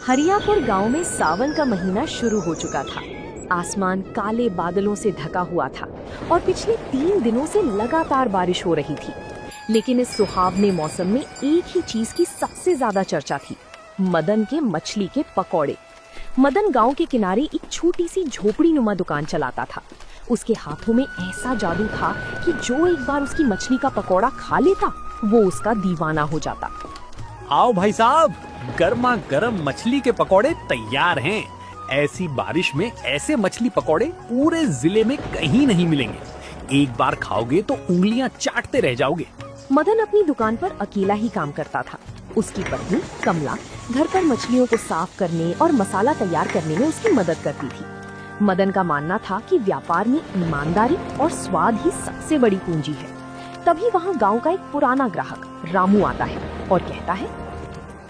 हरियापुर गांव में सावन का महीना शुरू हो चुका था। आसमान काले बादलों से ढका हुआ था और पिछले 3 दिनों से लगातार बारिश हो रही थी। लेकिन इस सुहावने मौसम में एक ही चीज की सबसे ज्यादा चर्चा थी, मदन के मछली के पकौड़े। मदन गांव के किनारे एक छोटी सी झोपड़ी नुमा दुकान चलाता था। उसके हाथों में ऐसा जादू था कि जो एक बार उसकी मछली का पकौड़ा खा लेता वो उसका दीवाना हो जाता। आओ भाई साहब, गर्मा गर्म मछली के पकौड़े तैयार हैं। ऐसी बारिश में ऐसे मछली पकौड़े पूरे जिले में कहीं नहीं मिलेंगे। एक बार खाओगे तो उंगलियां चाटते रह जाओगे। मदन अपनी दुकान पर अकेला ही काम करता था। उसकी पत्नी कमला घर पर मछलियों को साफ करने और मसाला तैयार करने में उसकी मदद करती थी। मदन का मानना था कि व्यापार में ईमानदारी और स्वाद ही सबसे बड़ी पूंजी है। तभी वहाँ गांव का एक पुराना ग्राहक रामू आता है और कहता है,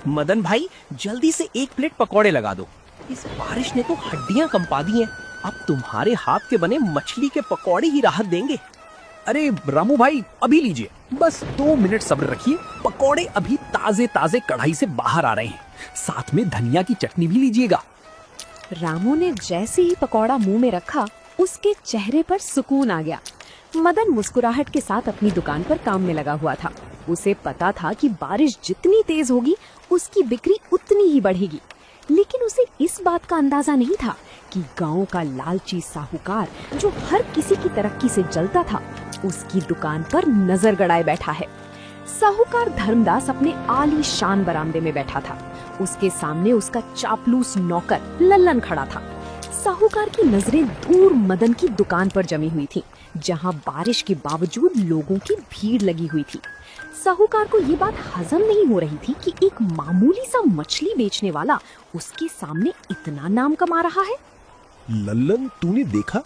मदन भाई जल्दी से 1 प्लेट पकौड़े लगा दो। इस बारिश ने तो हड्डियां कंपा दी हैं। अब तुम्हारे हाथ के बने मछली के पकौड़े ही राहत देंगे। अरे रामू भाई, अभी लीजिए, बस 2 मिनट सब्र रखिए। पकौड़े अभी ताजे ताजे कढ़ाई से बाहर आ रहे हैं। साथ में धनिया की चटनी भी लीजिएगा। रामू ने जैसे ही पकौड़ा मुंह में रखा, उसके चेहरे पर सुकून आ गया। मदन मुस्कुराहट के साथ अपनी दुकान पर काम में लगा हुआ था। उसे पता था कि बारिश जितनी तेज होगी उसकी बिक्री उतनी ही बढ़ेगी। लेकिन उसे इस बात का अंदाजा नहीं था कि गांव का लालची साहूकार, जो हर किसी की तरक्की से जलता था, उसकी दुकान पर नजर गड़ाए बैठा है। साहूकार धर्मदास अपने आलीशान बरामदे में बैठा था। उसके सामने उसका चापलूस नौकर लल्लन खड़ा था। साहूकार की नजरें दूर मदन की दुकान पर जमी हुई थी, जहां बारिश के बावजूद लोगों की भीड़ लगी हुई थी। साहूकार को ये बात हजम नहीं हो रही थी कि एक मामूली सा मछली बेचने वाला उसके सामने इतना नाम कमा रहा है। लल्लन, तूने देखा,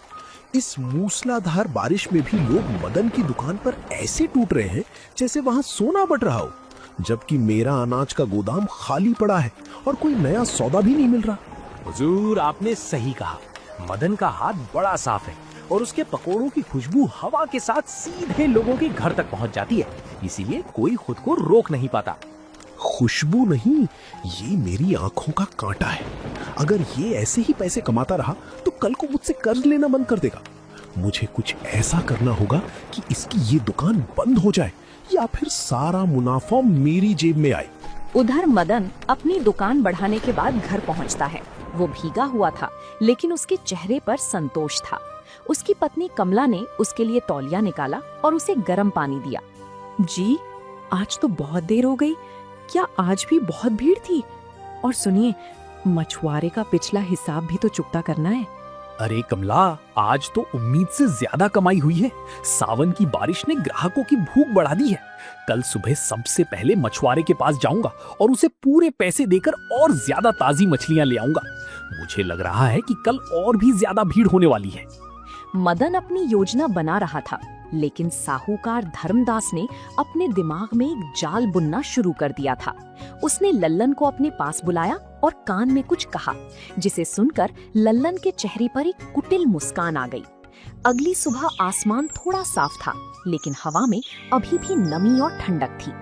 इस मूसलाधार बारिश में भी लोग मदन की दुकान पर ऐसे टूट रहे हैं जैसे वहाँ सोना बट रहा हो, जबकि मेरा अनाज का गोदाम खाली पड़ा है और कोई नया सौदा भी नहीं मिल रहा। हुजूर, आपने सही कहा। मदन का हाथ बड़ा साफ है और उसके पकोड़ों की खुशबू हवा के साथ सीधे लोगों के घर तक पहुंच जाती है। इसीलिए कोई खुद को रोक नहीं पाता। खुशबू नहीं, ये मेरी आंखों का कांटा है। अगर ये ऐसे ही पैसे कमाता रहा तो कल को मुझसे कर्ज लेना बंद कर देगा। मुझे कुछ ऐसा करना होगा कि इसकी ये दुकान बंद हो जाए या फिर सारा मुनाफा मेरी जेब में आए। उधर मदन अपनी दुकान बढ़ाने के बाद घर पहुंचता है। वो भीगा हुआ था, लेकिन उसके चेहरे पर संतोष था। उसकी पत्नी कमला ने उसके लिए तौलिया निकाला और उसे गर्म पानी दिया। जी, आज तो बहुत देर हो गई। क्या आज भी बहुत भीड़ थी? और सुनिए, मछुआरे का पिछला हिसाब भी तो चुकता करना है। अरे कमला, आज तो उम्मीद से ज्यादा कमाई हुई है। सावन की बारिश ने ग्राहकों की भूख बढ़ा दी है। कल सुबह सबसे पहले मछुआरे के पास जाऊंगा और उसे पूरे पैसे देकर और ज्यादा ताजी मछलियां ले आऊंगा। मुझे लग रहा है कि कल और भी ज्यादा भीड़ होने वाली है। मदन अपनी योजना बना रहा था, लेकिन साहूकार धर्मदास ने अपने दिमाग में एक जाल बुनना शुरू कर दिया था। उसने लल्लन को अपने पास बुलाया और कान में कुछ कहा, जिसे सुनकर लल्लन के चेहरे पर एक कुटिल मुस्कान आ गई। अगली सुबह आसमान थोड़ा साफ था, लेकिन हवा में अभी भी नमी और ठंडक थी।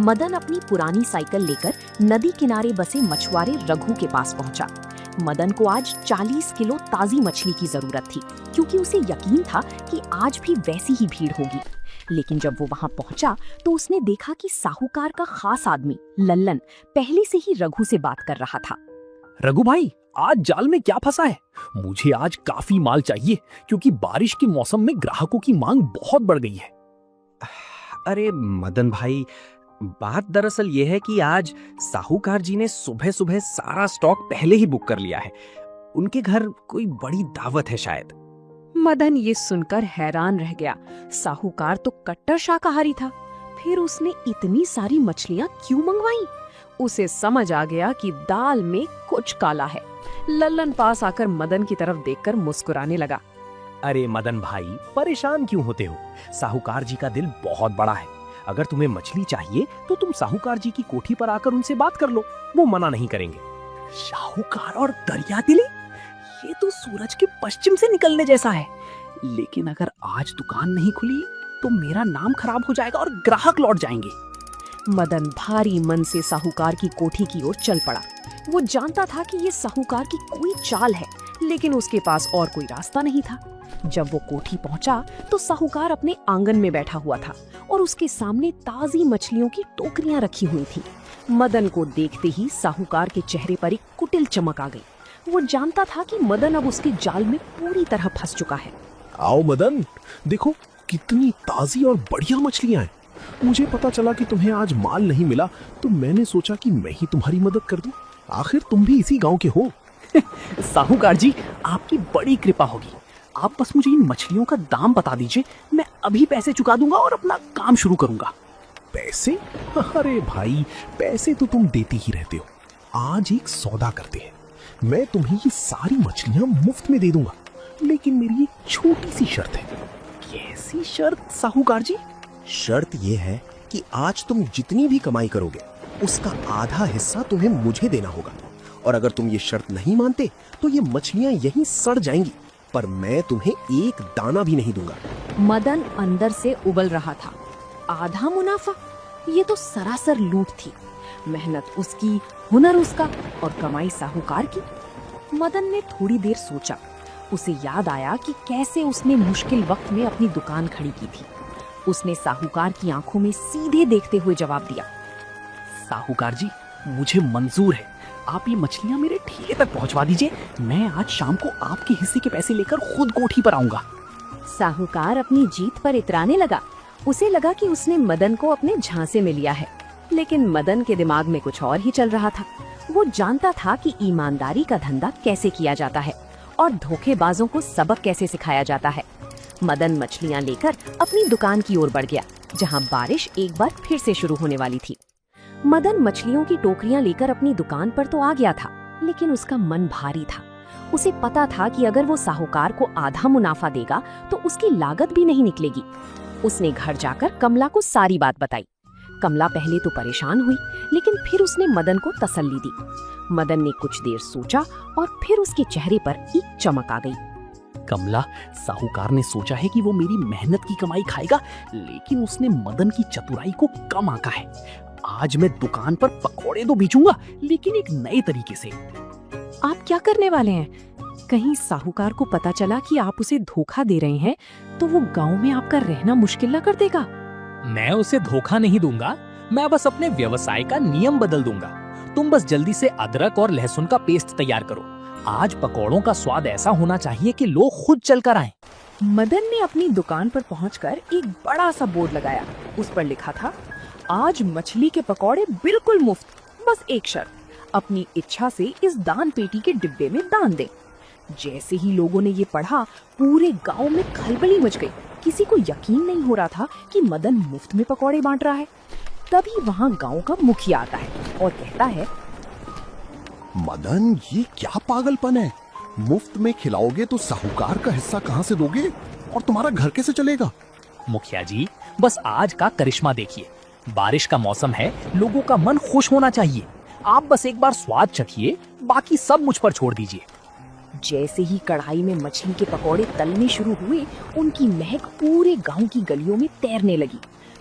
मदन अपनी पुरानी साइकिल लेकर नदी किनारे बसे मछुआरे रघु के पास पहुंचा। मदन को आज 40 किलो ताजी मछली की जरूरत थी, क्योंकि उसे यकीन था कि आज भी वैसी ही भीड़ होगी। लेकिन जब वो वहां पहुंचा तो उसने देखा कि साहूकार का खास आदमी लल्लन पहले से ही रघु से बात कर रहा था। रघु भाई, आज जाल में क्या फंसा है? मुझे आज काफी माल चाहिए, क्योंकि बारिश के मौसम में ग्राहकों की मांग बहुत बढ़ गई है। अरे मदन भाई, बात दरअसल ये है कि आज साहूकार जी ने सुबह सुबह सारा स्टॉक पहले ही बुक कर लिया है। उनके घर कोई बड़ी दावत है शायद। मदन ये सुनकर हैरान रह गया। साहूकार तो कट्टर शाकाहारी था, फिर उसने इतनी सारी मछलियां क्यों मंगवाई? उसे समझ आ गया कि दाल में कुछ काला है। लल्लन पास आकर मदन की तरफ देखकर मुस्कुराने लगा। अरे मदन भाई, परेशान क्यों होते हो? साहूकार जी का दिल बहुत बड़ा है। अगर तुम्हें मछली चाहिए तो तुम साहूकार जी की कोठी पर आकर उनसे बात कर लो, वो मना नहीं करेंगे। साहूकार और दरिया दिली, ये तो सूरज के पश्चिम से निकलने जैसा है। लेकिन अगर आज दुकान नहीं खुली तो मेरा नाम खराब हो जाएगा और ग्राहक लौट जाएंगे। मदन भारी मन से साहूकार की कोठी की ओर चल पड़ा। वो जानता था कि ये साहूकार की कोई चाल है, लेकिन उसके पास और कोई रास्ता नहीं था। जब वो कोठी पहुंचा तो साहूकार अपने आंगन में बैठा हुआ था और उसके सामने ताजी मछलियों की टोकरियां रखी हुई थी। मदन को देखते ही साहूकार के चेहरे पर एक कुटिल चमक आ गई। वो जानता था कि मदन अब उसके जाल में पूरी तरह फंस चुका है। आओ मदन, देखो कितनी ताजी और बढ़िया मछलियां हैं। मुझे पता चला कि तुम्हें आज माल नहीं मिला, तो मैंने सोचा कि मैं ही तुम्हारी मदद कर दूं। आखिर तुम भी इसी गांव के हो। साहूकार जी, आपकी बड़ी कृपा होगी। आप बस मुझे इन मछलियों का दाम बता दीजिए, मैं अभी पैसे चुका दूंगा और अपना काम शुरू करूंगा। पैसे? अरे भाई, पैसे तो तुम देते ही रहते हो। आज एक सौदा करते हैं। मैं तुम्हें ये सारी मछलियां मुफ्त में दे दूंगा, लेकिन मेरी एक छोटी सी शर्त है। कैसी शर्त साहूकार जी? शर्त यह है कि आज तुम जितनी भी कमाई करोगे उसका आधा हिस्सा तुम्हें मुझे देना होगा, और अगर तुम ये शर्त नहीं मानते तो ये मछलियां यहीं सड़ जाएंगी, पर मैं तुम्हें एक दाना भी नहीं दूंगा। मदन अंदर से उबल रहा था। आधा मुनाफा? ये तो सरासर लूट थी। मेहनत उसकी, हुनर उसका और कमाई साहूकार की। मदन ने थोड़ी देर सोचा। उसे याद आया कि कैसे उसने मुश्किल वक्त में अपनी दुकान खड़ी की थी। उसने साहूकार की आंखों में सीधे देखते हुए जवाब दिया, साहूकार जी, मुझे मंजूर है। आप ये मछलियां मेरे ठेले तक पहुंचवा दीजिए। मैं आज शाम को आपके हिस्से के पैसे लेकर खुद कोठी पर आऊंगा। साहूकार अपनी जीत पर इतराने लगा। उसे लगा कि उसने मदन को अपने झांसे में लिया है, लेकिन मदन के दिमाग में कुछ और ही चल रहा था। वो जानता था कि ईमानदारी का धंधा कैसे किया जाता है और धोखेबाजों को सबक कैसे सिखाया जाता है। मदन मछलियां लेकर अपनी दुकान की ओर बढ़ गया, जहां बारिश एक बार फिर से शुरू होने वाली थी। मदन मछलियों की टोकरियां लेकर अपनी दुकान पर तो आ गया था, लेकिन उसका मन भारी था। उसे पता था कि अगर वो साहूकार को आधा मुनाफा देगा तो उसकी लागत भी नहीं निकलेगी। उसने घर जाकर कमला को सारी बात बताई। कमला पहले तो परेशान हुई, लेकिन फिर उसने मदन को तसल्ली दी। मदन ने कुछ देर सोचा और फिर उसके चेहरे पर एक चमक आ गई। कमला, साहूकार ने सोचा है कि वो मेरी मेहनत की कमाई खाएगा, लेकिन उसने मदन की चतुराई को कम आंका है। आज मैं दुकान पर पकौड़े तो बेचूंगा, लेकिन एक नए तरीके से। आप क्या करने वाले हैं? कहीं साहूकार को पता चला कि आप उसे धोखा दे रहे हैं तो वो गांव में आपका रहना मुश्किल न कर देगा। मैं उसे धोखा नहीं दूंगा, मैं बस अपने व्यवसाय का नियम बदल दूंगा। तुम बस जल्दी से अदरक और लहसुन का पेस्ट तैयार करो। आज पकौड़ों का स्वाद ऐसा होना चाहिए कि लोग खुद चलकर आएं। मदन ने अपनी दुकान पर पहुंचकर एक बड़ा सा बोर्ड लगाया। उस पर लिखा था, आज मछली के पकौड़े बिल्कुल मुफ्त, बस एक शर्त, अपनी इच्छा से इस दान पेटी के डिब्बे में दान दें। जैसे ही लोगों ने ये पढ़ा, पूरे गांव में खलबली मच गई। किसी को यकीन नहीं हो रहा था कि मदन मुफ्त में पकौड़े बांट रहा है। तभी वहाँ गांव का मुखिया आता है और कहता है, मदन, ये क्या पागलपन है? मुफ्त में खिलाओगे तो साहूकार का हिस्सा कहाँ से दोगे, और तुम्हारा घर कैसे चलेगा? मुखिया जी, बस आज का करिश्मा देखिए। बारिश का मौसम है, लोगों का मन खुश होना चाहिए। आप बस एक बार स्वाद चखिए, बाकी सब मुझ पर छोड़ दीजिए। जैसे ही कढ़ाई में मछली के पकौड़े तलने शुरू हुए, उनकी महक पूरे गांव की गलियों में तैरने लगी।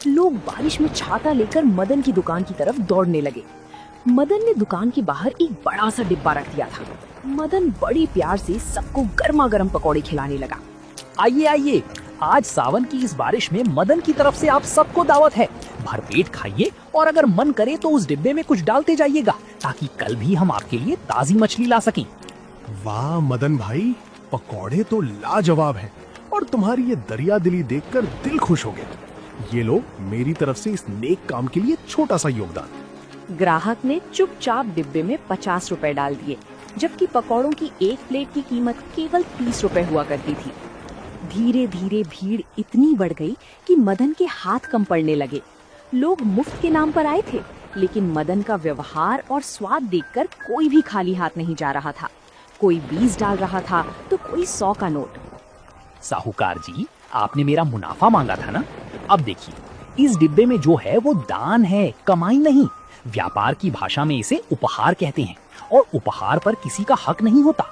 लोग बारिश में छाता लेकर मदन की दुकान की तरफ दौड़ने लगे। मदन ने दुकान के बाहर एक बड़ा सा डिब्बा रख दिया था। मदन बड़ी प्यार से सबको गर्मा गर्म पकौड़े खिलाने लगा। आइए आइए, आज सावन की इस बारिश में मदन की तरफ से आप सबको दावत है। भरपेट खाइए और अगर मन करे तो उस डिब्बे में कुछ डालते जाइएगा, ताकि कल भी हम आपके लिए ताजी मछली ला सकें। वाह मदन भाई, पकौड़े तो लाजवाब हैं, और तुम्हारी ये दरिया दिली देखकर दिल खुश हो गया। ये लो मेरी तरफ से इस नेक काम के लिए छोटा सा योगदान। ग्राहक ने चुपचाप डिब्बे में 50 रुपए डाल दिए, जबकि पकौड़ों की एक प्लेट की कीमत केवल 30 रुपए हुआ करती थी। धीरे धीरे भीड़ इतनी बढ़ गई कि मदन के हाथ कम पड़ने लगे। लोग मुफ्त के नाम पर आए थे, लेकिन मदन का व्यवहार और स्वाद देखकर कोई भी खाली हाथ नहीं जा रहा था। कोई 20 डाल रहा था तो कोई 100 का नोट। साहूकार जी, आपने मेरा मुनाफा मांगा था ना? अब देखिए, इस डिब्बे में जो है वो दान है, कमाई नहीं। व्यापार की भाषा में इसे उपहार कहते हैं, और उपहार पर किसी का हक नहीं होता।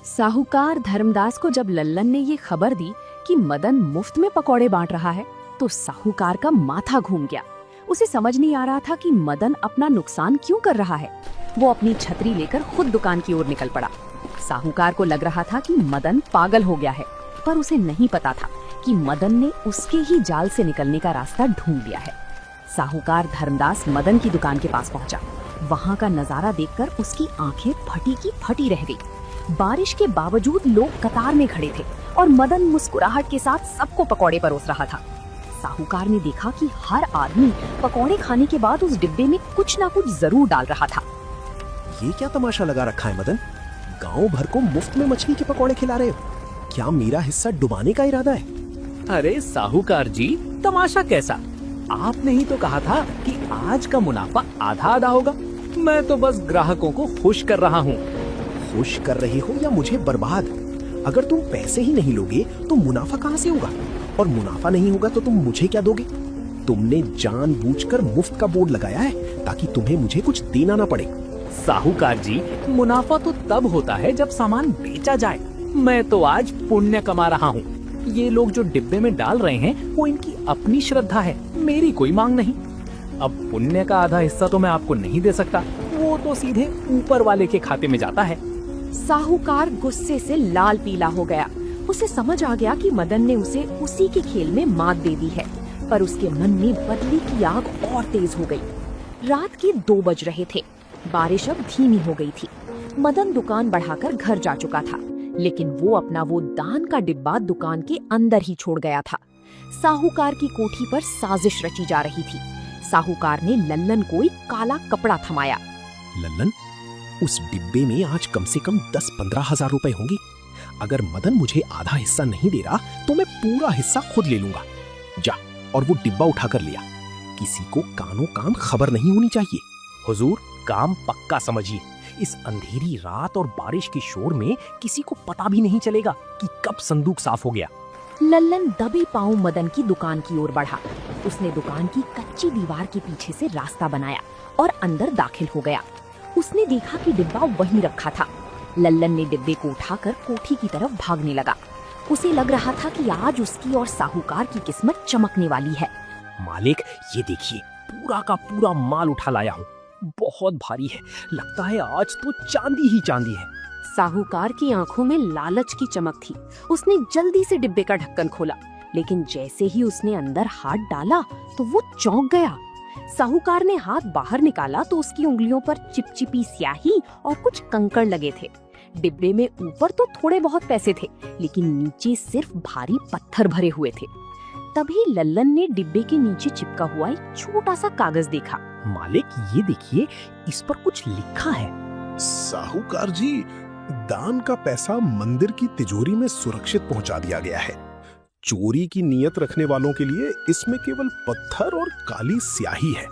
साहूकार धर्मदास को जब लल्लन ने ये खबर दी कि मदन मुफ्त में पकौड़े बांट रहा है, तो साहूकार का माथा घूम गया। उसे समझ नहीं आ रहा था कि मदन अपना नुकसान क्यों कर रहा है। वो अपनी छतरी लेकर खुद दुकान की ओर निकल पड़ा। साहूकार को लग रहा था कि मदन पागल हो गया है, पर उसे नहीं पता था कि मदन ने उसके ही जाल से निकलने का रास्ता ढूंढ लिया है। साहूकार धर्मदास मदन की दुकान के पास पहुंचा। वहां का नजारा देखकर उसकी आंखें फटी की फटी रह गई। बारिश के बावजूद लोग कतार में खड़े थे और मदन मुस्कुराहट के साथ सबको पकौड़े परोस रहा था। साहूकार ने देखा कि हर आदमी पकौड़े खाने के बाद उस डिब्बे में कुछ ना कुछ जरूर डाल रहा था। ये क्या तमाशा लगा रखा है मदन? गांव भर को मुफ्त में मछली के पकौड़े खिला रहे हो? क्या मेरा हिस्सा डुबाने का इरादा है? अरे साहूकार जी, तमाशा कैसा? आपने ही तो कहा था कि आज का मुनाफा आधा आधा होगा। मैं तो बस ग्राहकों को खुश कर रहा हूँ। खुश कर रहे हो या मुझे बर्बाद? अगर तुम पैसे ही नहीं लोगे तो मुनाफा कहाँ से होगा? और मुनाफा नहीं होगा तो तुम मुझे क्या दोगे? तुमने जानबूझकर मुफ्त का बोर्ड लगाया है ताकि तुम्हें मुझे कुछ देना ना पड़े। साहूकार जी, मुनाफा तो तब होता है जब सामान बेचा जाए। मैं तो आज पुण्य कमा रहा हूँ। ये लोग जो डिब्बे में डाल रहे हैं वो इनकी अपनी श्रद्धा है, मेरी कोई मांग नहीं। अब पुण्य का आधा हिस्सा तो मैं आपको नहीं दे सकता, वो तो सीधे ऊपर वाले के खाते में जाता है। साहूकार गुस्से से लाल पीला हो गया। उसे समझ आ गया कि मदन ने उसे उसी के खेल में मात दे दी है, पर उसके मन में बदले की आग और तेज हो गई। रात के 2 बज रहे थे। बारिश अब धीमी हो गई थी। मदन दुकान बढ़ाकर घर जा चुका था, लेकिन वो अपना वो दान का डिब्बा दुकान के अंदर ही छोड़ गया था। साहूकार की कोठी पर साजिश रची जा रही थी। साहूकार ने लल्लन को एक काला कपड़ा थमाया। लल्लन, उस डिब्बे में आज कम से कम 10-15 हजार रुपए होंगे। अगर मदन मुझे आधा हिस्सा नहीं दे रहा तो मैं पूरा हिस्सा खुद ले लूंगा। जा और वो डिब्बा उठा कर लिया। किसी को कानों कान खबर नहीं होनी चाहिए। हुजूर, काम पक्का समझिए। इस अंधेरी रात और बारिश के शोर में किसी को पता भी नहीं चलेगा कि कब संदूक साफ हो गया। लल्लन दबे पांव मदन की दुकान की ओर बढ़ा। उसने दुकान की कच्ची दीवार के पीछे से रास्ता बनाया और अंदर दाखिल हो गया। उसने देखा कि डिब्बा वहीं रखा था। लल्लन ने डिब्बे को उठाकर कोठी की तरफ भागने लगा। उसे लग रहा था कि आज उसकी और साहूकार की किस्मत चमकने वाली है। मालिक, ये देखिए, पूरा का पूरा माल उठा लाया हूँ। बहुत भारी है, लगता है आज तो चांदी ही चांदी है। साहूकार की आंखों में लालच की चमक थी। उसने जल्दी से डिब्बे का ढक्कन खोला, लेकिन जैसे ही उसने अंदर हाथ डाला तो वो चौंक गया। साहूकार ने हाथ बाहर निकाला तो उसकी उंगलियों पर चिपचिपी स्याही और कुछ कंकड़ लगे थे। डिब्बे में ऊपर तो थोड़े बहुत पैसे थे, लेकिन नीचे सिर्फ भारी पत्थर भरे हुए थे। तभी लल्लन ने डिब्बे के नीचे चिपका हुआ एक छोटा सा कागज देखा। मालिक, ये देखिए, इस पर कुछ लिखा है। साहूकार जी, दान का पैसा मंदिर की तिजोरी में सुरक्षित पहुंचा दिया गया है। चोरी की नीयत रखने वालों के लिए इसमें केवल पत्थर और काली स्याही है।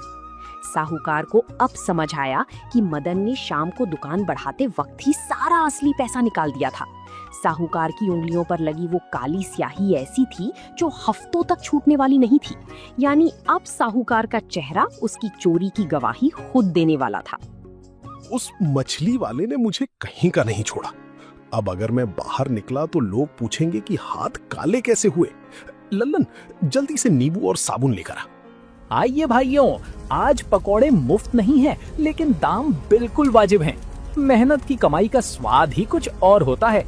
साहूकार को अब समझ आया कि मदन ने शाम को दुकान बढ़ाते वक्त ही सारा असली पैसा निकाल दिया था। साहूकार की उंगलियों पर लगी वो काली स्याही ऐसी थी जो हफ्तों तक छूटने वाली नहीं थी। यानी अब साहूकार का चेहरा उसकी चोरी की गवाही खुद देने वाला था। उस मछली वाले ने मुझे कहीं का नहीं छोड़ा। अब अगर मैं बाहर निकला तो लोग पूछेंगे कि हाथ काले कैसे हुए। लल्लन, जल्दी से नींबू और साबुन लेकर आ। आइए भाइयों, आज पकौड़े मुफ्त नहीं है, लेकिन दाम बिल्कुल वाजिब हैं। मेहनत की कमाई का स्वाद ही कुछ और होता है।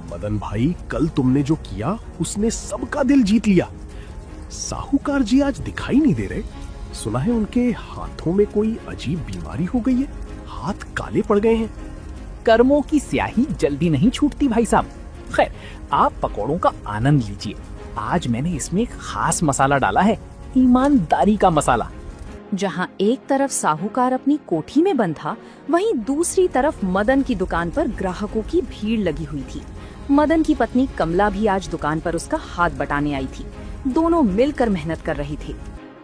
मदन भाई, कल तुमने जो किया उसने सबका दिल जीत लिया। साहूकार जी आज दिखाई नहीं दे रहे। सुना है उनके हाथों में कोई अजीब बीमारी हो गई है, हाथ काले पड़ गए हैं। कर्मों की स्याही जल्दी नहीं छूटती भाई साहब। खैर, आप पकौड़ों का आनंद लीजिए। आज मैंने इसमें एक खास मसाला डाला है, ईमानदारी का मसाला। जहां एक तरफ साहूकार अपनी कोठी में बंद था, वहीं दूसरी तरफ मदन की दुकान पर ग्राहकों की भीड़ लगी हुई थी। मदन की पत्नी कमला भी आज दुकान पर उसका हाथ बटाने आई थी। दोनों मिलकर मेहनत कर रहे थे।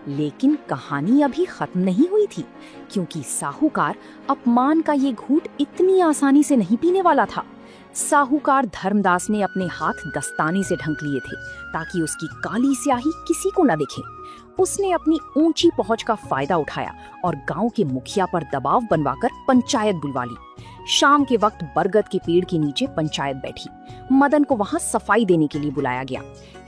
लेकिन कहानी अभी खत्म नहीं हुई थी, क्योंकि साहूकार अपमान का ये घूंट इतनी आसानी से नहीं पीने वाला था। साहूकार धर्मदास ने अपने हाथ दस्ताने से ढंक लिए थे ताकि उसकी काली स्याही किसी को न दिखे। उसने अपनी ऊंची पहुंच का फायदा उठाया और गांव के मुखिया पर दबाव बनवाकर पंचायत बुलवा ली। शाम के वक्त बरगद के पेड़ के नीचे पंचायत बैठी। मदन को वहां सफाई देने के लिए बुलाया गया।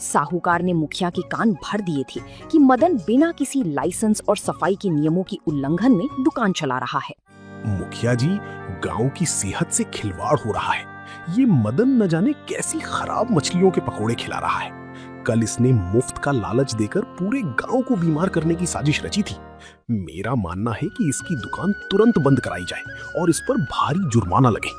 साहूकार ने मुखिया के कान भर दिए थे कि मदन बिना किसी लाइसेंस और सफाई के नियमों की उल्लंघन में दुकान चला रहा है। मुखिया जी, गांव की सेहत से खिलवाड़ हो रहा है। ये मदन न जाने कैसी खराब मछलियों के पकोड़े खिला रहा है। कल इसने मुफ्त का लालच देकर पूरे गांव को बीमार करने की साजिश रची थी। मेरा मानना है कि इसकी दुकान तुरंत बंद कराई जाए और इस पर भारी जुर्माना लगे।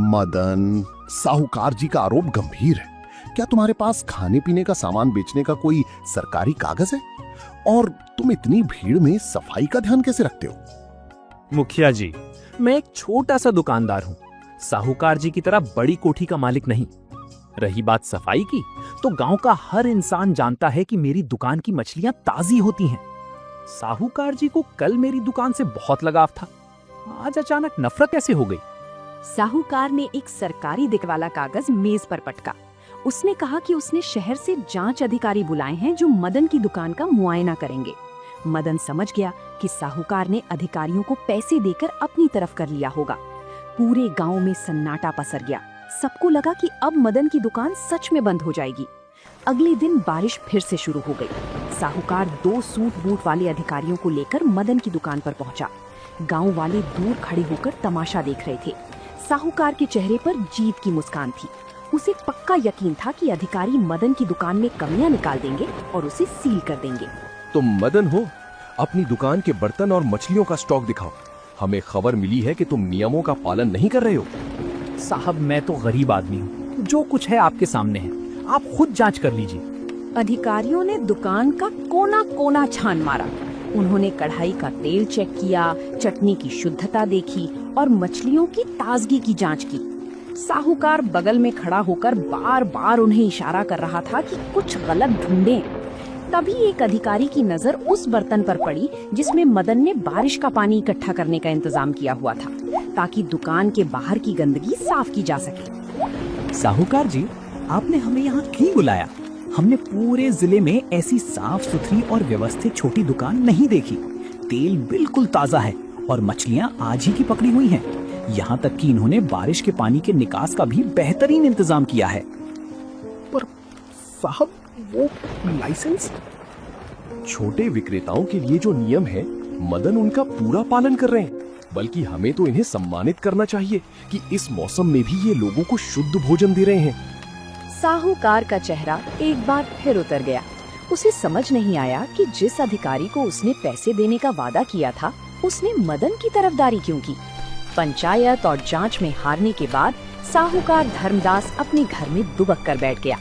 मदन, साहूकार जी का आरोप गंभीर है। क्या तुम्हारे पास खाने पीने का सामान बेचने का कोई सरकारी कागज है? और तुम इतनी भीड़ में सफाई का ध्यान कैसे रखते हो? मुखिया जी, मैं एक छोटा सा दुकानदार हूँ, साहूकार जी की तरह बड़ी कोठी का मालिक नहीं। रही बात सफाई की, तो गांव का हर इंसान जानता है कि मेरी दुकान की मछलियां ताजी होती हैं। साहूकार जी को कल मेरी दुकान से बहुत लगाव था, आज अचानक नफरत कैसे हो गई? साहूकार ने एक सरकारी दिख वाला कागज मेज पर पटका। उसने कहा कि उसने शहर से जांच अधिकारी बुलाए हैं जो मदन की दुकान का मुआयना करेंगे। मदन समझ गया कि साहूकार ने अधिकारियों को पैसे देकर अपनी तरफ कर लिया होगा। पूरे गांव में सन्नाटा पसर गया। सबको लगा कि अब मदन की दुकान सच में बंद हो जाएगी। अगले दिन बारिश फिर से शुरू हो गई। साहूकार 2 सूट बूट वाले अधिकारियों को लेकर मदन की दुकान पर पहुंचा। गांव वाले दूर खड़े होकर तमाशा देख रहे थे। साहूकार के चेहरे पर जीत की मुस्कान थी। उसे पक्का यकीन था कि अधिकारी मदन की दुकान में कमियां निकाल देंगे और उसे सील कर देंगे। तुम मदन हो? अपनी दुकान के बर्तन और मछलियों का स्टॉक दिखाओ। हमें खबर मिली है कि तुम नियमों का पालन नहीं कर रहे हो। साहब, मैं तो गरीब आदमी हूँ, जो कुछ है आपके सामने है, आप खुद जांच कर लीजिए। अधिकारियों ने दुकान का कोना कोना छान मारा। उन्होंने कढ़ाई का तेल चेक किया, चटनी की शुद्धता देखी और मछलियों की ताजगी की जांच की। साहूकार बगल में खड़ा होकर बार बार उन्हें इशारा कर रहा था कि कुछ गलत ढूंढें। तभी एक अधिकारी की नजर उस बर्तन पर पड़ी जिसमें मदन ने बारिश का पानी इकट्ठा करने का इंतजाम किया हुआ था, ताकि दुकान के बाहर की गंदगी साफ की जा सके। साहूकार जी, आपने हमें यहाँ क्यों बुलाया? हमने पूरे जिले में ऐसी साफ सुथरी और व्यवस्थित छोटी दुकान नहीं देखी। तेल बिल्कुल ताजा है और मछलियाँ आज ही की पकड़ी हुई हैं। यहाँ तक कि इन्होंने बारिश के पानी के निकास का भी बेहतरीन इंतजाम किया है। पर साहब, वो लाइसेंस? छोटे विक्रेताओं के लिए जो नियम है, मदन उनका पूरा पालन कर रहे हैं। बल्कि हमें तो इन्हें सम्मानित करना चाहिए कि इस मौसम में भी ये लोगों को शुद्ध भोजन दे रहे हैं। साहूकार का चेहरा एक बार फिर उतर गया। उसे समझ नहीं आया कि जिस अधिकारी को उसने पैसे देने का वादा किया था, उसने मदन की तरफदारी क्यों की। पंचायत और जांच में हारने के बाद साहूकार धर्मदास अपने घर में दुबक कर बैठ गया।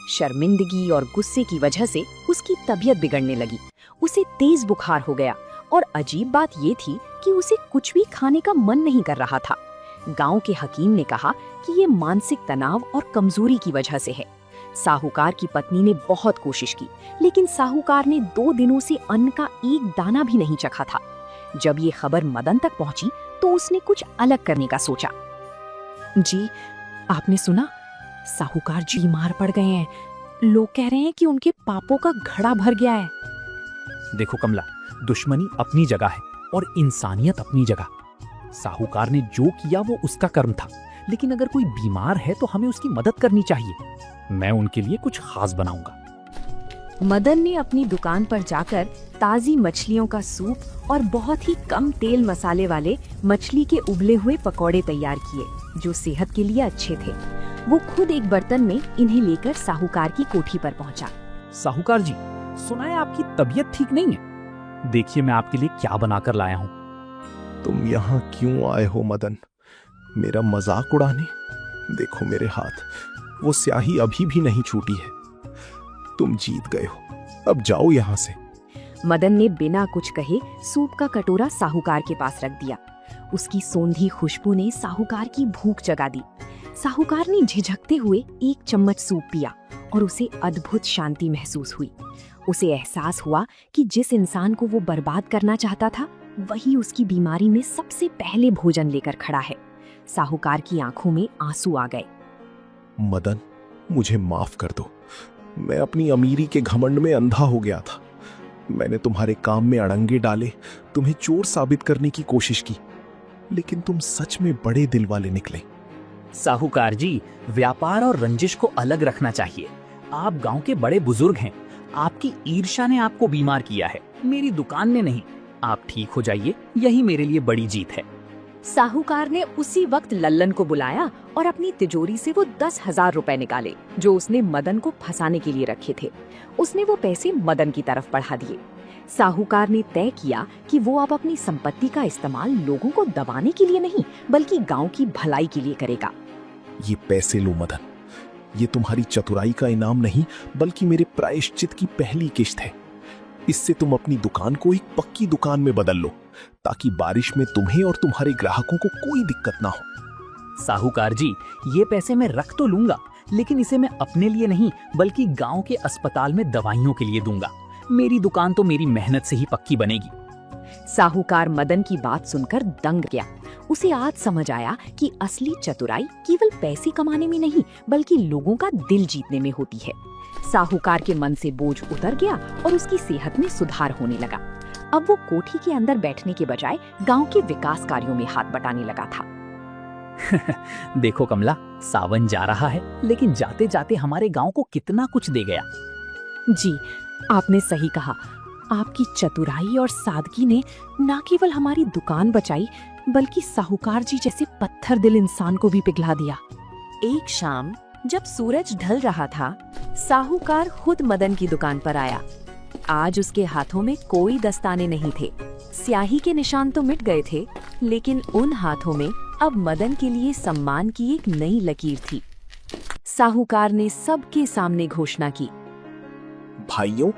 शर्मिंदगी और गुस्से की वजह से उसकी तबीयत बिगड़ने लगी। उसे तेज बुखार हो गया और अजीब बात ये थी कि उसे कुछ भी खाने का मन नहीं कर रहा था। गांव के हकीम ने कहा कि ये मानसिक तनाव और कमजोरी की वजह से है। साहूकार की पत्नी ने बहुत कोशिश की, लेकिन साहूकार ने 2 दिनों से अन्न का एक दाना भी नहीं चखा था। जब ये खबर मदन तक पहुंची तो उसने कुछ अलग करने का सोचा। जी, आपने सुना? साहूकार जी बीमार पड़ गए हैं। लोग कह रहे हैं कि उनके पापों का घड़ा भर गया है। देखो कमला, दुश्मनी अपनी जगह है और इंसानियत अपनी जगह। साहूकार ने जो किया वो उसका कर्म था, लेकिन अगर कोई बीमार है तो हमें उसकी मदद करनी चाहिए। मैं उनके लिए कुछ खास बनाऊंगा। मदन ने अपनी दुकान पर जाकर ताजी मछलियों का सूप और बहुत ही कम तेल मसाले वाले मछली के उबले हुए पकौड़े तैयार किए, जो सेहत के लिए अच्छे थे। वो खुद एक बर्तन में इन्हें लेकर साहूकार की कोठी पर पहुंचा। साहूकार जी, सुना है आपकी तबीयत ठीक नहीं है। देखिए मैं आपके लिए क्या बनाकर लाया हूँ। तुम यहाँ क्यों आए हो मदन? मेरा मजाक उड़ाने? देखो मेरे हाथ, वो स्याही अभी भी नहीं छूटी है। तुम जीत गए हो, अब जाओ यहाँ से। मदन ने बिना कुछ कहे सूप का कटोरा साहूकार के पास रख दिया। उसकी सोंधी खुशबू ने साहूकार की भूख जगा दी। साहूकार ने झिझकते हुए 1 चम्मच सूप पिया और उसे अद्भुत शांति महसूस हुई। उसे एहसास हुआ कि जिस इंसान को वो बर्बाद करना चाहता था, वही उसकी बीमारी में सबसे पहले भोजन लेकर खड़ा है। साहूकार की आंखों में आंसू आ गए। मदन, मुझे माफ कर दो। मैं अपनी अमीरी के घमंड में अंधा हो गया था। मैंने तुम्हारे काम में अड़ंगे डाले, तुम्हें चोर साबित करने की कोशिश की, लेकिन तुम सच में बड़े दिल वाले निकले। साहूकार जी, व्यापार और रंजिश को अलग रखना चाहिए। आप गांव के बड़े बुजुर्ग हैं। आपकी ईर्ष्या ने आपको बीमार किया है, मेरी दुकान ने नहीं। आप ठीक हो जाइए, यही मेरे लिए बड़ी जीत है। साहूकार ने उसी वक्त लल्लन को बुलाया और अपनी तिजोरी से वो 10,000 रुपए निकाले जो उसने मदन को फंसाने के लिए रखे थे। उसने वो पैसे मदन की तरफ बढ़ा दिए। साहूकार ने तय किया कि वो अब अपनी संपत्ति का इस्तेमाल लोगों को दबाने के लिए नहीं बल्कि गांव की भलाई के लिए करेगा। ये पैसे लो मदन, ये तुम्हारी चतुराई का इनाम नहीं बल्कि मेरे प्रायश्चित की पहली किश्त है। इससे तुम अपनी दुकान को एक पक्की दुकान में बदल लो ताकि बारिश में तुम्हें और तुम्हारे ग्राहकों को कोई दिक्कत ना हो। साहूकार जी, ये पैसे मैं रख तो लूंगा, लेकिन इसे मैं अपने लिए नहीं बल्कि गांव के अस्पताल में दवाइयों के लिए दूंगा। मेरी दुकान तो मेरी मेहनत से ही पक्की बनेगी। साहूकार मदन की बात सुनकर दंग गया। उसे आज समझ आया कि असली चतुराई केवल पैसे कमाने में नहीं बल्कि लोगों का दिल जीतने में होती है। साहूकार के मन से बोझ उतर गया और उसकी सेहत में सुधार होने लगा। अब वो कोठी के अंदर बैठने के बजाय गांव के विकास कार्यों में हाथ बटाने लगा था। देखो कमला, सावन जा रहा है लेकिन जाते जाते हमारे गांव को कितना कुछ दे गया। जी, आपने सही कहा। आपकी चतुराई और सादगी ने न केवल हमारी दुकान बचाई बल्कि साहूकार जी जैसे पत्थर दिल इंसान को भी पिघला दिया। एक शाम जब सूरज ढल रहा था, साहूकार खुद मदन की दुकान पर आया। आज उसके हाथों में कोई दस्ताने नहीं थे। स्याही के निशान तो मिट गए थे, लेकिन उन हाथों में अब मदन के लिए सम्मान की एक नई लकीर थी। साहूकार ने सबके सामने घोषणा की, भाइयों,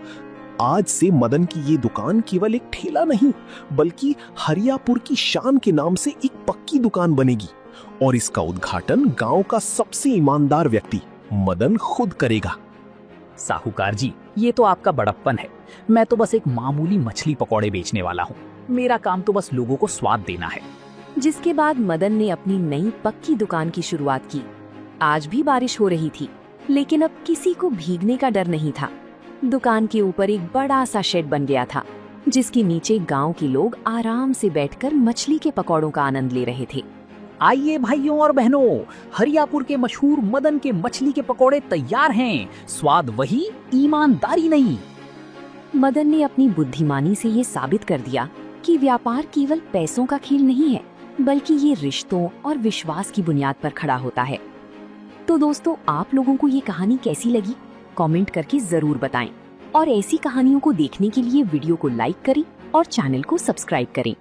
आज से मदन की ये दुकान केवल एक ठेला नहीं बल्कि हरियापुर की शान के नाम से एक पक्की दुकान बनेगी और इसका उद्घाटन गांव का सबसे ईमानदार व्यक्ति मदन खुद करेगा। साहूकार जी, ये तो आपका बड़प्पन है। मैं तो बस एक मामूली मछली पकौड़े बेचने वाला हूँ। मेरा काम तो बस लोगों को स्वाद देना है। जिसके बाद मदन ने अपनी नई पक्की दुकान की शुरुआत की। आज भी बारिश हो रही थी, लेकिन अब किसी को भीगने का डर नहीं था। दुकान के ऊपर एक बड़ा सा शेड बन गया था, जिसके नीचे गांव के लोग आराम से बैठकर मछली के पकौड़ों का आनंद ले रहे थे। आइए भाइयों और बहनों, हरियापुर के मशहूर मदन के मछली के पकौड़े तैयार हैं। स्वाद वही, ईमानदारी नहीं। मदन ने अपनी बुद्धिमानी से ये साबित कर दिया कि व्यापार केवल पैसों का खेल नहीं है बल्कि ये रिश्तों और विश्वास की बुनियाद पर खड़ा होता है। तो दोस्तों, आप लोगों को ये कहानी कैसी लगी? कमेंट करके जरूर बताएं और ऐसी कहानियों को देखने के लिए वीडियो को लाइक करें और चैनल को सब्सक्राइब करें।